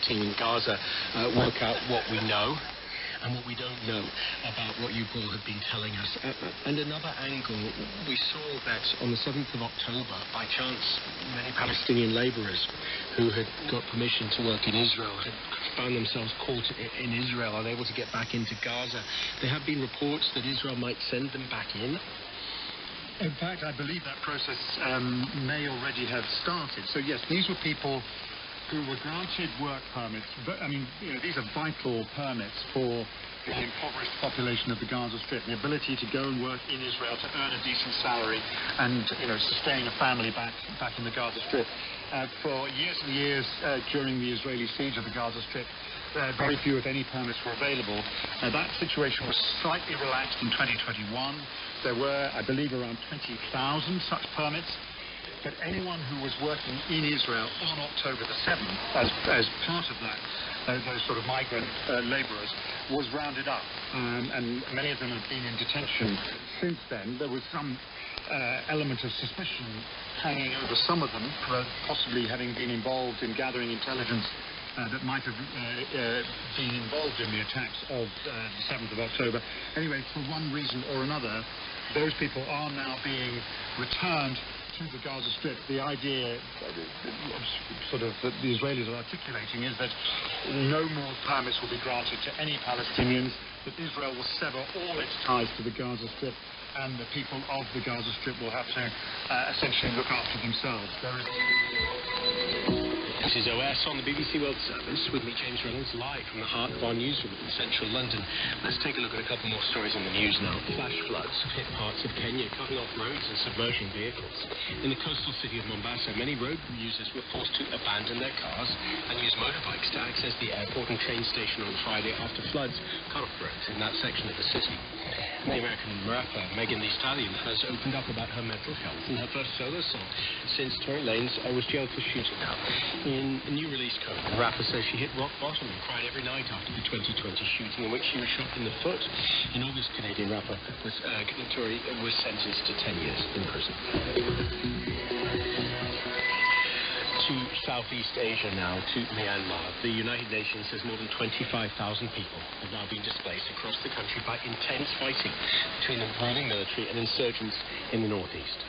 team in Gaza work out what we know and what we don't know about what you all have been telling us. And another angle, we saw that on the 7th of October, by chance, many Palestinian labourers who had got permission to work in Israel had found themselves caught in Israel, unable to get back into Gaza. There have been reports that Israel might send them back in. In fact, I believe that process may already have started. So yes, these were people who were granted work permits. But, I mean, you know, these are vital permits for the impoverished population of the Gaza Strip, the ability to go and work in Israel to earn a decent salary and, you know, sustain a family back in the Gaza Strip. For years and years during the Israeli siege of the Gaza Strip, very few, if any, permits were available. That situation was slightly relaxed in 2021. There were, I believe, around 20,000 such permits. But anyone who was working in Israel on October the 7th, as part of that, those sort of migrant labourers, was rounded up. And many of them have been in detention since then. There was some element of suspicion hanging over some of them for possibly having been involved in gathering intelligence that might have been involved in the attacks of the 7th of October. Anyway, for one reason or another, those people are now being returned to the Gaza Strip. The idea sort of that the Israelis are articulating is that no more permits will be granted to any Palestinians, that Israel will sever all its ties to the Gaza Strip, and the people of the Gaza Strip will have to essentially look after themselves. This is OS on the BBC World Service. With me, James Reynolds, live from the heart of our newsroom in central London. Let's take a look at a couple more stories in the news now. Flash floods hit parts of Kenya, cutting off roads and submerging vehicles. In the coastal city of Mombasa, many road users were forced to abandon their cars and use motorbikes to access the airport and train station on Friday after floods cut off roads in that section of the city. The American rapper Megan Thee Stallion has opened up about her mental health in her first solo song since Tory Lanez was jailed for shooting her. In a new release code, the rapper says she hit rock bottom and cried every night after the 2020 shooting in which she was shot in the foot. In August, Canadian rapper Tory was sentenced to 10 years in prison. To Southeast Asia now, to Myanmar. The United Nations says more than 25,000 people have now been displaced across the country by intense fighting between the ruling military and insurgents in the northeast.